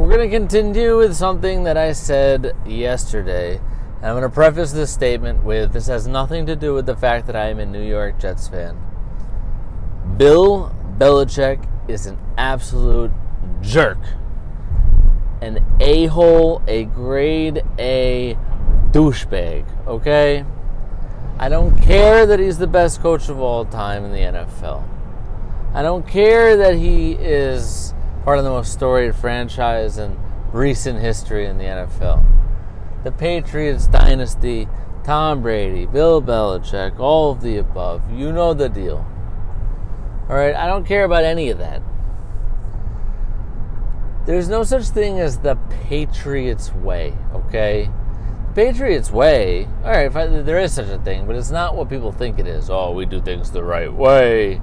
we're going to continue with something that I said yesterday. And I'm going to preface this statement with, this has nothing to do with the fact that I am a New York Jets fan. Bill Belichick is an absolute jerk. An a-hole, a grade A douchebag, okay? I don't care that he's the best coach of all time in the NFL. I don't care that he is part of the most storied franchise in recent history in the NFL. The Patriots dynasty, Tom Brady, Bill Belichick, all of the above. You know the deal. All right, I don't care about any of that. There's no such thing as the Patriots way, okay? The Patriots way, all right, there is such a thing, but it's not what people think it is. Oh, we do things the right way.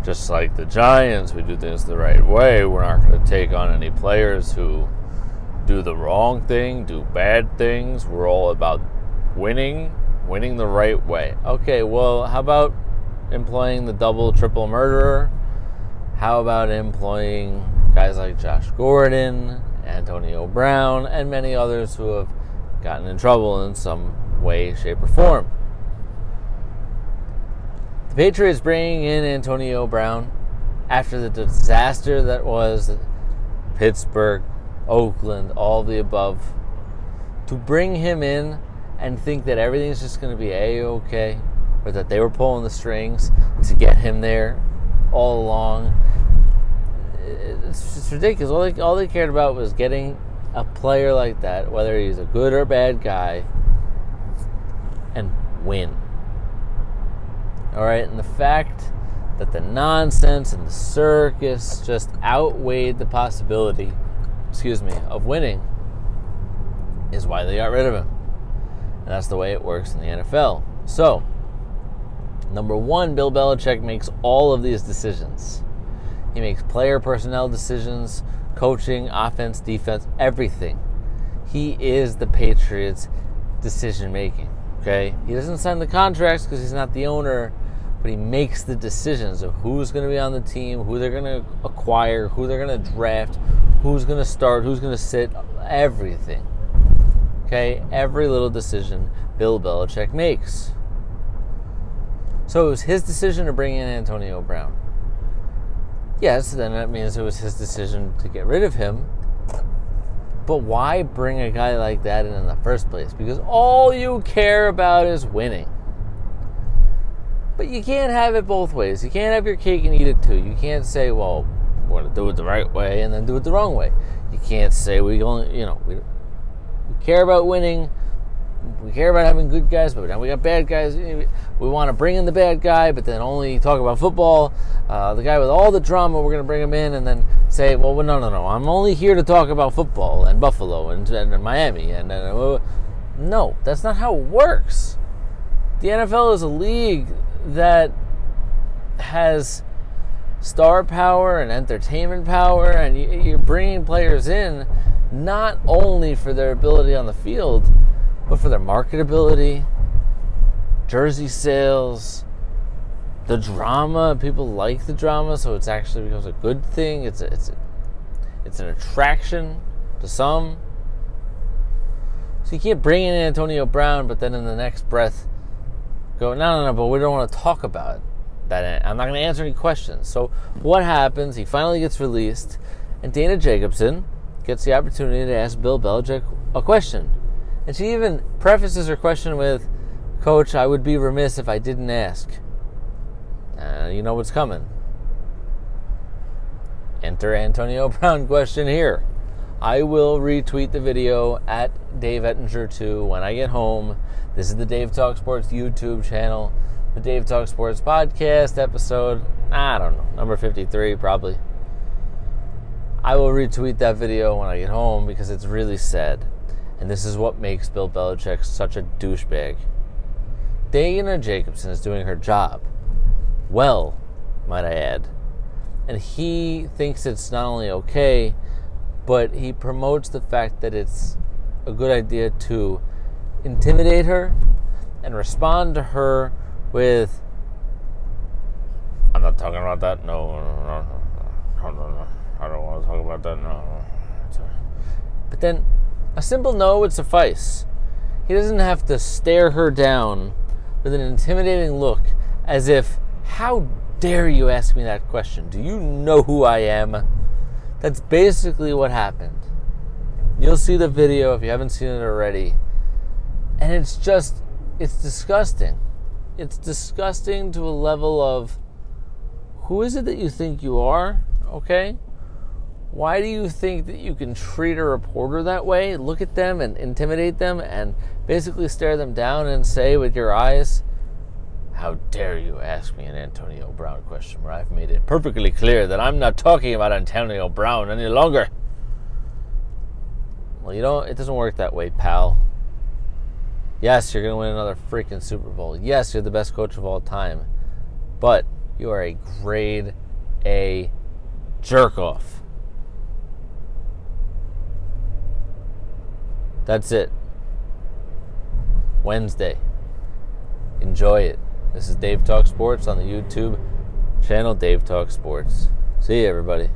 Just like the Giants, we do things the right way. We're not going to take on any players who do the wrong thing, do bad things. We're all about winning the right way. Okay, well, how about employing the double, triple murderer? How about employing guys like Josh Gordon, Antonio Brown, and many others who have gotten in trouble in some way, shape, or form? The Patriots bringing in Antonio Brown after the disaster that was Pittsburgh, Oakland, all the above, to bring him in and think that everything's just going to be A-okay, or that they were pulling the strings to get him there all along. It's just ridiculous. All they cared about was getting a player like that, whether he's a good or bad guy, and win. All right, and the fact that the nonsense and the circus just outweighed the possibility, of winning is why they got rid of him. And that's the way it works in the NFL. So, number one, Bill Belichick makes all of these decisions. He makes player personnel decisions, coaching, offense, defense, everything. He is the Patriots' decision-making. Okay, he doesn't sign the contracts because he's not the owner, but he makes the decisions of who's going to be on the team, who they're going to acquire, who they're going to draft, who's going to start, who's going to sit, everything. Okay, every little decision Bill Belichick makes. So it was his decision to bring in Antonio Brown. Yes, then that means it was his decision to get rid of him. But why bring a guy like that in the first place? Because all you care about is winning. But you can't have it both ways. You can't have your cake and eat it too. You can't say, well, we're going to do it the right way and then do it the wrong way. You can't say we care about winning. We care about having good guys, but now we got bad guys. We want to bring in the bad guy, but then only talk about football. The guy with all the drama, we're going to bring him in and then say, well, no. I'm only here to talk about football and Buffalo and Miami. No, that's not how it works. The NFL is a league that has star power and entertainment power, and you're bringing players in not only for their ability on the field, but for their marketability, jersey sales, the drama. People like the drama, so it's actually becomes a good thing. It's an attraction to some. So you can't bring in Antonio Brown, but then in the next breath go, no, but we don't want to talk about that. I'm not going to answer any questions. So what happens? He finally gets released, and Dana Jacobson gets the opportunity to ask Bill Belichick a question. And she even prefaces her question with, Coach, I would be remiss if I didn't ask. You know what's coming. Enter Antonio Brown question here. I will retweet the video at Dave Ettinger2 when I get home. This is the Dave Talk Sports YouTube channel. The Dave Talk Sports podcast episode, I don't know, number 53 probably. I will retweet that video when I get home because it's really sad. And this is what makes Bill Belichick such a douchebag. Dana Jacobson is doing her job. Well, might I add. And he thinks it's not only okay, but he promotes the fact that it's a good idea to intimidate her and respond to her with, I'm not talking about that, no, I don't want to talk about that, no. But then a simple no would suffice. He doesn't have to stare her down with an intimidating look as if, how dare you ask me that question? Do you know who I am? That's basically what happened. You'll see the video if you haven't seen it already. And it's disgusting. It's disgusting to a level of, who is it that you think you are? Okay? Why do you think that you can treat a reporter that way? Look at them and intimidate them and basically stare them down and say with your eyes, how dare you ask me an Antonio Brown question where I've made it perfectly clear that I'm not talking about Antonio Brown any longer. Well, it doesn't work that way, pal. Yes, you're going to win another freaking Super Bowl. Yes, you're the best coach of all time. But you are a grade A jerk-off. That's it. Wednesday. Enjoy it. This is Dave Talk Sports on the YouTube channel, Dave Talk Sports. See you, everybody.